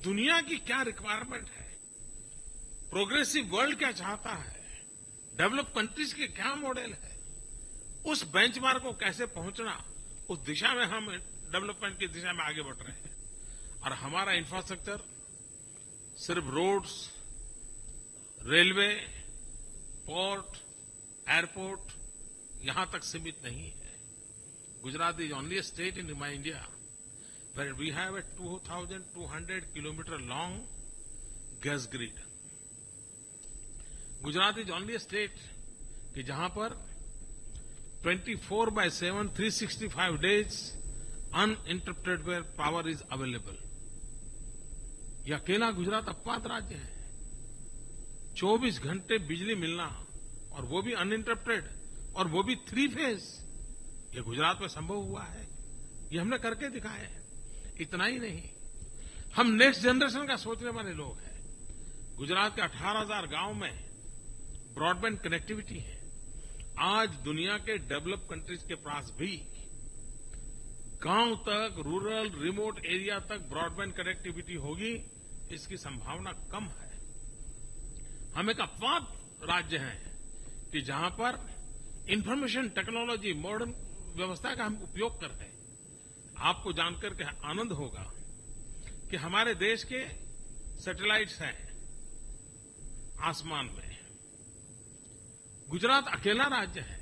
दुनिया की क्या रिक्वायरमेंट है, प्रोग्रेसिव वर्ल्ड क्या चाहता है, डेवलप कंट्रीज के क्या मॉडल है, उस बेंचमार्क को कैसे पहुंचना, उस दिशा में हम डेवलपमेंट की दिशा में आगे बढ़ रहे हैं। और हमारा इंफ्रास्ट्रक्चर सिर्फ रोड्स, रेलवे, पोर्ट, एयरपोर्ट यहां तक सीमित नहीं है। Gujarat is only a state in my India where we have a 2,200 kilometer long gas grid. Gujarat is only a state कि जहां पर 24/7, 365 days uninterrupted where power is available. यह अकेला गुजरात अपवाद राज्य है। 24 घंटे बिजली मिलना, और वो भी अनइंटरप्टेड, और वो भी 3 फेज। ये गुजरात में संभव हुआ है, ये हमने करके दिखाया है। इतना ही नहीं, हम नेक्स्ट जनरेशन का सोचने वाले लोग हैं। गुजरात के 18,000 गांव में ब्रॉडबैंड कनेक्टिविटी है। आज दुनिया के डेवलप कंट्रीज के पास भी गांव तक, रूरल, रिमोट एरिया तक ब्रॉडबैंड कनेक्टिविटी होगी, इसकी संभावना कम है। हम एक अपवाद राज्य हैं कि जहां पर इंफॉर्मेशन टेक्नोलॉजी, मॉडर्न व्यवस्था का हम उपयोग कर रहे हैं। आपको जानकर के आनंद होगा कि हमारे देश के सैटेलाइट्स हैं आसमान में। गुजरात अकेला राज्य है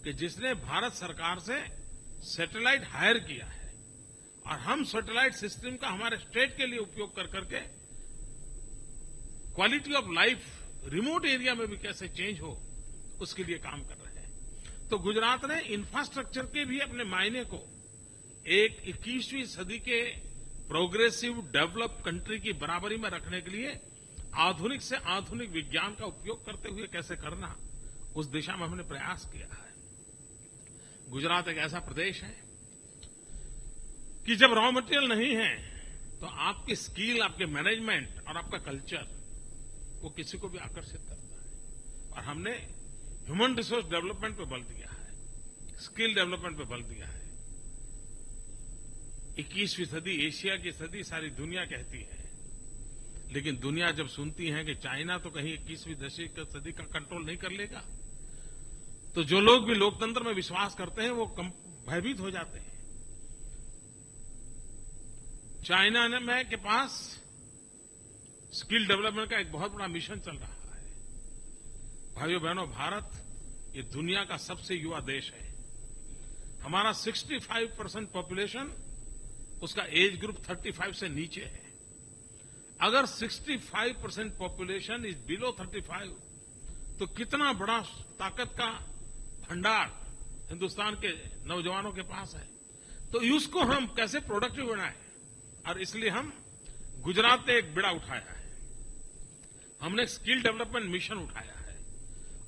कि जिसने भारत सरकार से सैटेलाइट हायर किया है, और हम सैटेलाइट सिस्टम का हमारे स्टेट के लिए उपयोग कर करके quality of life remote area में भी कैसे चेंज हो, उसके लिए काम कर रहे हैं। तो गुजरात ने इंफ्रास्ट्रक्चर के भी अपने मायने को एक 21वीं सदी के प्रोग्रेसिव डेवलप कंट्री की बराबरी में रखने के लिए आधुनिक से आधुनिक विज्ञान का उपयोग करते हुए कैसे करना, उस दिशा में हमने प्रयास किया है। गुजरात एक ऐसा प्रदेश है कि जब रॉ मटेरियल नहीं है तो आपकी स्किल, आपके मैनेजमेंट और आपका कल्चर वो किसी को भी आकर्षित करता है। और हमने ह्यूमन रिसोर्स डेवलपमेंट पे बल दिया है, स्किल डेवलपमेंट पे बल दिया है। 21वीं सदी एशिया की सदी सारी दुनिया कहती है, लेकिन दुनिया जब सुनती है कि चाइना तो कहीं 21वीं सदी का कंट्रोल नहीं कर लेगा, तो जो लोग भी लोकतंत्र में विश्वास करते हैं वो भयभीत हो जाते हैं। चाइना में के पास स्किल डेवलपमेंट का एक बहुत बड़ा मिशन चल रहा है। भाइयों बहनों, भारत ये दुनिया का सबसे युवा देश है। हमारा 65% पॉपुलेशन, उसका एज ग्रुप 35 से नीचे है। अगर 65% पॉपुलेशन इज बिलो 35, तो कितना बड़ा ताकत का भंडार हिंदुस्तान के नौजवानों के पास है। तो उसको हम कैसे प्रोडक्टिव बनाएं, और इसलिए हम गुजरात ने एक बेड़ा उठाया है। हमने स्किल डेवलपमेंट मिशन उठाया है,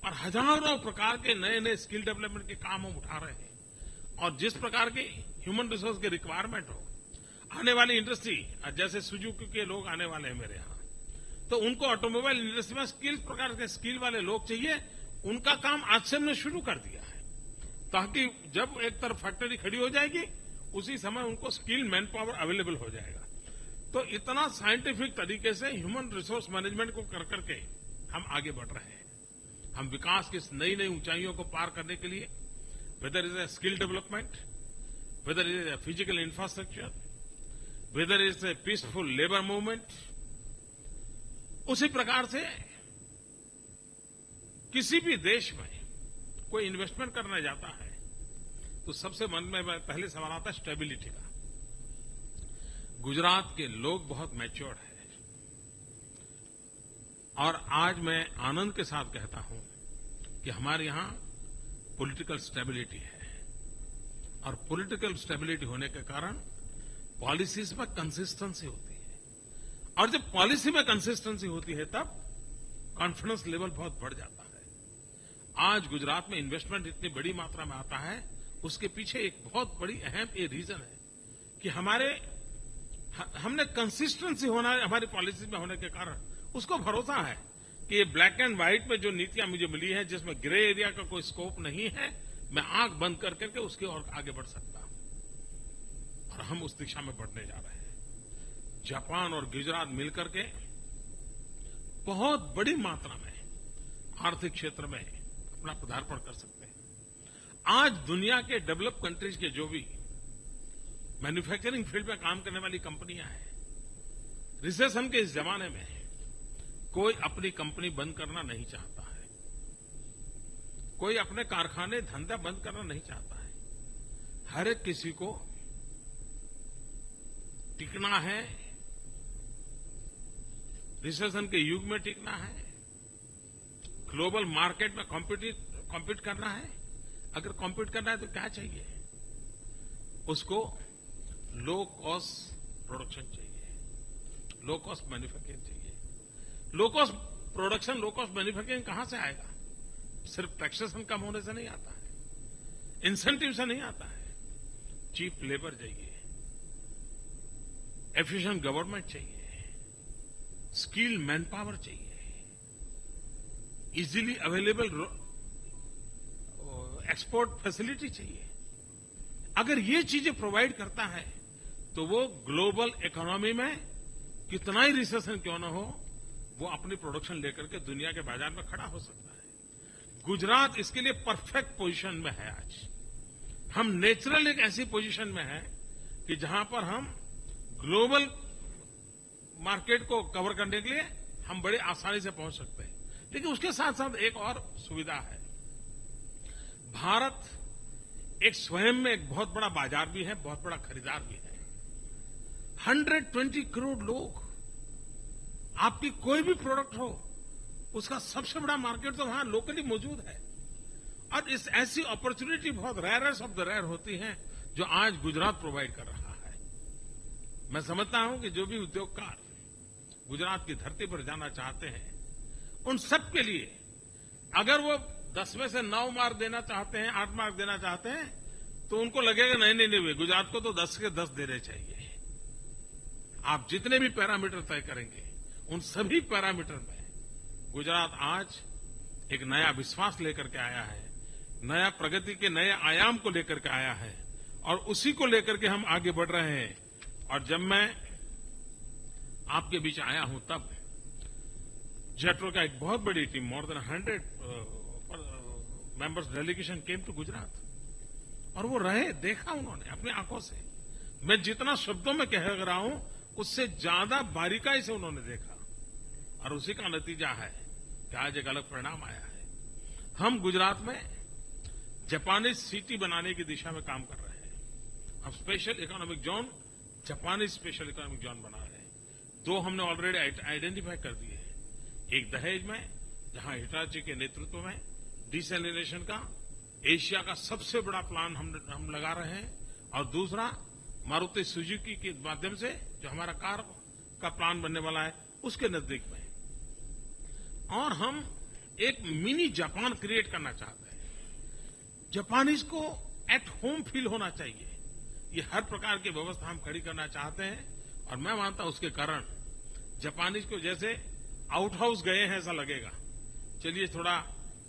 और हजारों प्रकार के नए नए स्किल डेवलपमेंट के काम हम उठा रहे हैं। और जिस प्रकार के ह्यूमन रिसोर्स की रिक्वायरमेंट हो, आने वाली इंडस्ट्री, जैसे सुजुकी के लोग आने वाले हैं मेरे यहां, तो उनको ऑटोमोबाइल इंडस्ट्री में स्किल प्रकार के स्किल वाले लोग चाहिए। उनका काम आज से हमने शुरू कर दिया है, ताकि जब एक तरफ फैक्ट्री खड़ी हो जाएगी, उसी समय उनको स्किल मैन पावर अवेलेबल हो जाएगा। तो इतना साइंटिफिक तरीके से ह्यूमन रिसोर्स मैनेजमेंट को कर करके हम आगे बढ़ रहे हैं। हम विकास की नई नई ऊंचाइयों को पार करने के लिए, whether is a skill development, whether is a physical infrastructure, whether is a peaceful labour movement, उसी प्रकार से किसी भी देश में कोई इन्वेस्टमेंट करने जाता है तो सबसे मन में पहले सवाल आता है स्टेबिलिटी का। गुजरात के लोग बहुत मैच्योर्ड हैं, और आज मैं आनंद के साथ कहता हूं कि हमारे यहां पॉलिटिकल स्टेबिलिटी है, और पॉलिटिकल स्टेबिलिटी होने के कारण पॉलिसीज में कंसिस्टेंसी होती है, और जब पॉलिसी में कंसिस्टेंसी होती है तब कॉन्फिडेंस लेवल बहुत बढ़ जाता है। आज गुजरात में इन्वेस्टमेंट इतनी बड़ी मात्रा में आता है, उसके पीछे एक बहुत बड़ी अहम ये रीजन है कि हमने कंसिस्टेंसी होना हमारी पॉलिसी में होने के कारण उसको भरोसा है कि ये ब्लैक एंड व्हाइट में जो नीतियां मुझे मिली है, जिसमें ग्रे एरिया का कोई स्कोप नहीं है, मैं आंख बंद कर करके उसकी ओर आगे बढ़ सकता हूं, और हम उस दिशा में बढ़ने जा रहे हैं। जापान और गुजरात मिलकर के बहुत बड़ी मात्रा में आर्थिक क्षेत्र में अपना पदार्पण कर सकते हैं। आज दुनिया के डेवलप कंट्रीज के जो भी मैन्युफैक्चरिंग फील्ड में काम करने वाली कंपनियां हैं, रिसेशन के इस जमाने में कोई अपनी कंपनी बंद करना नहीं चाहता है, कोई अपने कारखाने धंधा बंद करना नहीं चाहता है। हर एक किसी को टिकना है, रिसेशन के युग में टिकना है, ग्लोबल मार्केट में कॉम्पीट करना है। अगर कॉम्पीट करना है तो क्या चाहिए? उसको लो कॉस्ट प्रोडक्शन चाहिए, लो कॉस्ट मैन्युफैक्चरिंग चाहिए। Low cost production, low cost manufacturing कहां से आएगा? सिर्फ टैक्सेशन कम होने से नहीं आता है, इंसेंटिव से नहीं आता है। चीप लेबर चाहिए, एफिशिएंट गवर्नमेंट चाहिए, स्किल मैन पावर चाहिए, इजीली अवेलेबल एक्सपोर्ट फैसिलिटी चाहिए। अगर ये चीजें प्रोवाइड करता है तो वो ग्लोबल इकोनॉमी में कितना ही रिसेशन क्यों न हो, वो अपनी प्रोडक्शन लेकर के दुनिया के बाजार में खड़ा हो सकता है। गुजरात इसके लिए परफेक्ट पोजीशन में है। आज हम नेचुरल एक ऐसी पोजीशन में है कि जहां पर हम ग्लोबल मार्केट को कवर करने के लिए हम बड़े आसानी से पहुंच सकते हैं। लेकिन उसके साथ साथ एक और सुविधा है। भारत एक स्वयं में एक बहुत बड़ा बाजार भी है, बहुत बड़ा खरीदार भी है। 120 करोड़ लोग, आपकी कोई भी प्रोडक्ट हो, उसका सबसे बड़ा मार्केट तो वहां लोकली मौजूद है। और इस ऐसी अपॉर्चुनिटी बहुत रेयरेस्ट ऑफ द रेयर होती है जो आज गुजरात प्रोवाइड कर रहा है। मैं समझता हूं कि जो भी उद्योगकार गुजरात की धरती पर जाना चाहते हैं, उन सब के लिए अगर वो 10 में से 9 मार्क देना चाहते हैं, 8 मार्क देना चाहते हैं, तो उनको लगेगा नहीं, गुजरात को तो 10 के 10 देने चाहिए। आप जितने भी पैरामीटर तय करेंगे, उन सभी पैरामीटर में गुजरात आज एक नया विश्वास लेकर के आया है, नया प्रगति के नए आयाम को लेकर के आया है, और उसी को लेकर के हम आगे बढ़ रहे हैं। और जब मैं आपके बीच आया हूं, तब जेट्रो का एक बहुत बड़ी team, more than 100 members delegation came to Gujarat, और वो रहे, देखा उन्होंने अपनी आंखों से। मैं जितना शब्दों में कह रहा हूं, उससे ज्यादा बारीकाई से उन्होंने देखा, और उसी का नतीजा है कि आज एक अलग परिणाम आया है। हम गुजरात में जापानीज सिटी बनाने की दिशा में काम कर रहे हैं। हम special economic zone, Japanese special economic zone बना रहे हैं। 2 हमने ऑलरेडी आइडेंटिफाई कर दिए हैं। एक दहेज में, जहां हिटाची के नेतृत्व में डिसैलिनेशन का एशिया का सबसे बड़ा प्लान हम लगा रहे हैं, और दूसरा मारुति सुजुकी के माध्यम से जो हमारा कार का प्लान बनने वाला है, उसके नजदीक में। और हम एक मिनी जापान क्रिएट करना चाहते हैं। जापानीज को एट होम फील होना चाहिए। ये हर प्रकार की व्यवस्था हम खड़ी करना चाहते हैं, और मैं मानता हूं उसके कारण जापानीज को जैसे आउट हाउस गए हैं ऐसा लगेगा। चलिए थोड़ा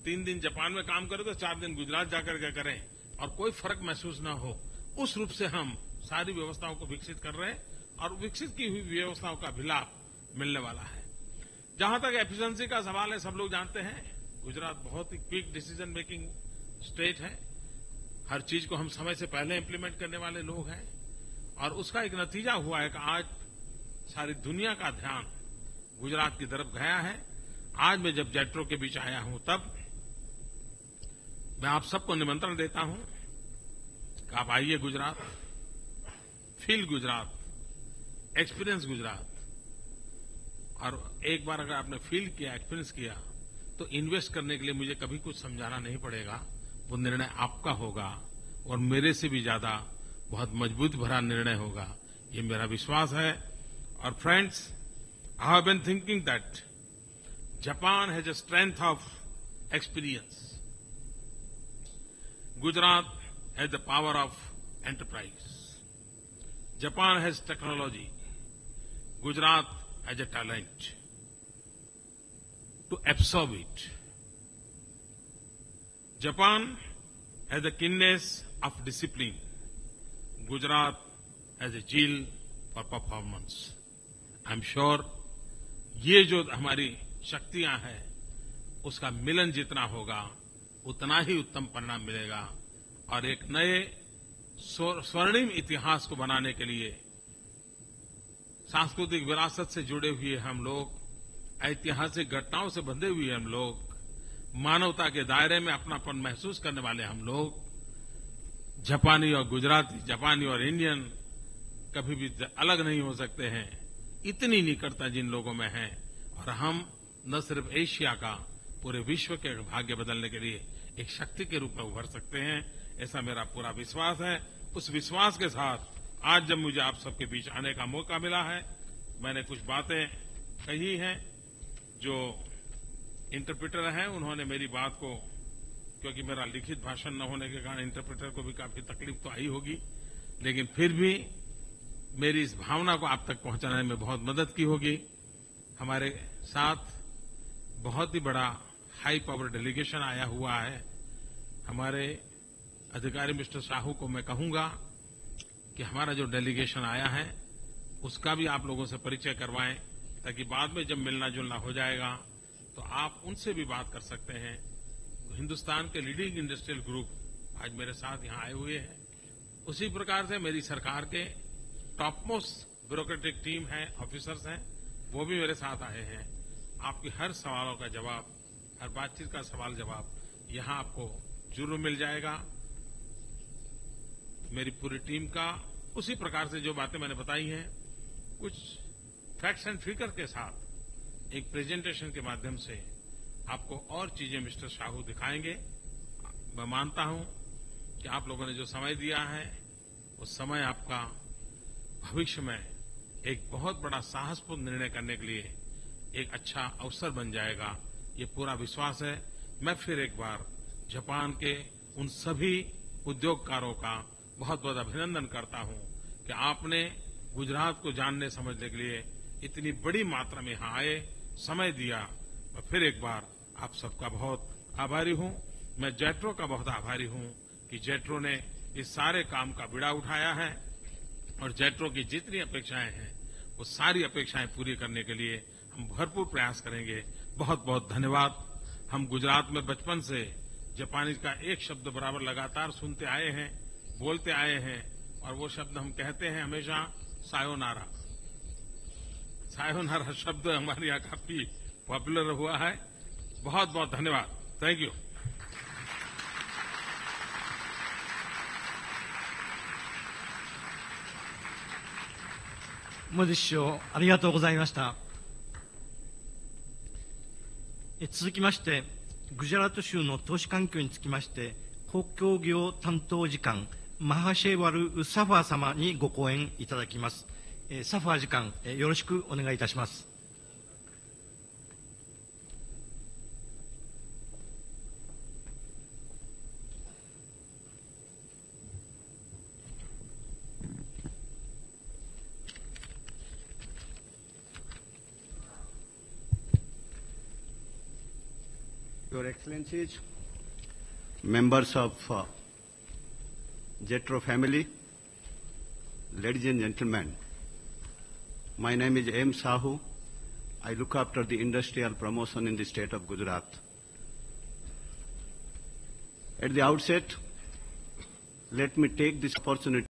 3 दिन जापान में काम करें तो 4 दिन गुजरात जाकर के करें, और कोई फर्क महसूस ना हो। उस रूप से हम सारी व्यवस्थाओं को विकसित कर रहे हैं, और विकसित की हुई व्यवस्थाओं का भी लाभ मिलने वाला है। जहां तक एफिशिएंसी का सवाल है, सब लोग जानते हैं गुजरात बहुत ही क्विक डिसीजन मेकिंग स्टेट है। हर चीज को हम समय से पहले इंप्लीमेंट करने वाले लोग हैं, और उसका एक नतीजा हुआ है कि आज सारी दुनिया का ध्यान गुजरात की तरफ गया है। आज मैं जब जेट्रो के बीच आया हूं, तब मैं आप सबको निमंत्रण देता हूं कि आप आइए गुजरात, फील गुजरात, एक्सपीरियंस गुजरात। और एक बार अगर आपने फील किया, एक्सपीरियंस किया, तो इन्वेस्ट करने के लिए मुझे कभी कुछ समझाना नहीं पड़ेगा। वो निर्णय आपका होगा, और मेरे से भी ज्यादा बहुत मजबूत भरा निर्णय होगा, ये मेरा विश्वास है। और friends, I have been thinking that Japan has a strength of experience, Gujarat has the power of enterprise. Japan has technology. Gujarat has a talent to absorb it. Japan has the keenness of discipline. Gujarat has a zeal for performance. I am sure ये जो हमारी शक्तियां हैं उसका मिलन जितना होगा उतना ही उत्तम परिणाम मिलेगा और एक नए स्वर्णिम इतिहास को बनाने के लिए सांस्कृतिक विरासत से जुड़े हुए हम लोग, ऐतिहासिक घटनाओं से बंधे हुए हम लोग, मानवता के दायरे में अपनापन महसूस करने वाले हम लोग, जापानी और गुजराती, जापानी और इंडियन कभी भी अलग नहीं हो सकते हैं। इतनी निकटता जिन लोगों में है और हम न सिर्फ एशिया का पूरे विश्व के भाग्य बदलने के लिए एक शक्ति के रूप में उभर सकते हैं, ऐसा मेरा पूरा विश्वास है। उस विश्वास के साथ आज जब मुझे आप सबके बीच आने का मौका मिला है, मैंने कुछ बातें कही हैं। जो इंटरप्रेटर हैं उन्होंने मेरी बात को, क्योंकि मेरा लिखित भाषण न होने के कारण इंटरप्रेटर को भी काफी तकलीफ तो आई होगी, लेकिन फिर भी मेरी इस भावना को आप तक पहुंचाने में बहुत मदद की होगी। हमारे साथ बहुत ही बड़ा हाई पावर डेलीगेशन आया हुआ है। हमारे अधिकारी मिस्टर साहू को मैं कहूंगा कि हमारा जो डेलीगेशन आया है उसका भी आप लोगों से परिचय करवाएं, ताकि बाद में जब मिलना जुलना हो जाएगा तो आप उनसे भी बात कर सकते हैं। हिंदुस्तान के लीडिंग इंडस्ट्रियल ग्रुप आज मेरे साथ यहां आए हुए हैं। उसी प्रकार से मेरी सरकार के टॉप मोस्ट ब्यूरोक्रेटिक टीम है, ऑफिसर्स हैं, वो भी मेरे साथ आए हैं। आपके हर सवालों का जवाब, हर बातचीत का सवाल जवाब यहां आपको जरूर मिल जाएगा। मेरी पूरी टीम का उसी प्रकार से जो बातें मैंने बताई हैं, कुछ फैक्ट्स एंड फिगर के साथ एक प्रेजेंटेशन के माध्यम से आपको और चीजें मिस्टर साहू दिखाएंगे। मैं मानता हूं कि आप लोगों ने जो समय दिया है वो समय आपका भविष्य में एक बहुत बड़ा साहसपूर्ण निर्णय करने के लिए एक अच्छा अवसर बन जाएगा, ये पूरा विश्वास है। मैं फिर एक बार जापान के उन सभी उद्योगकारों का बहुत बहुत अभिनंदन करता हूं कि आपने गुजरात को जानने समझने के लिए इतनी बड़ी मात्रा में यहां आए, समय दिया। मैं फिर एक बार आप सबका बहुत आभारी हूं। मैं जेट्रो का बहुत आभारी हूं कि जेट्रो ने इस सारे काम का बीड़ा उठाया है और जेट्रो की जितनी अपेक्षाएं हैं वो सारी अपेक्षाएं पूरी करने के लिए हम भरपूर प्रयास करेंगे। बहुत बहुत धन्यवाद। हम गुजरात में बचपन से जापानी का एक शब्द बराबर लगातार सुनते आए हैं, बोलते आए हैं और वो शब्द हम कहते हैं हमेशा सायोनारा। सायोनारा शब्द हमारे यहाँ काफी पॉपुलर हुआ है। बहुत बहुत धन्यवाद। Thank यू।モディ首相、ありがとうございました。続きまして、グジャラート州の投資環境につきまして、公共業担当次官、マハシェワル・サファー様にご講演いただきます。サファー次官、よろしくお願いいたします。Your Excellencies, members of JETRO family, ladies and gentlemen, my name is M. Sahu. I look after the industrial promotion in the state of Gujarat. At the outset, let me take this opportunity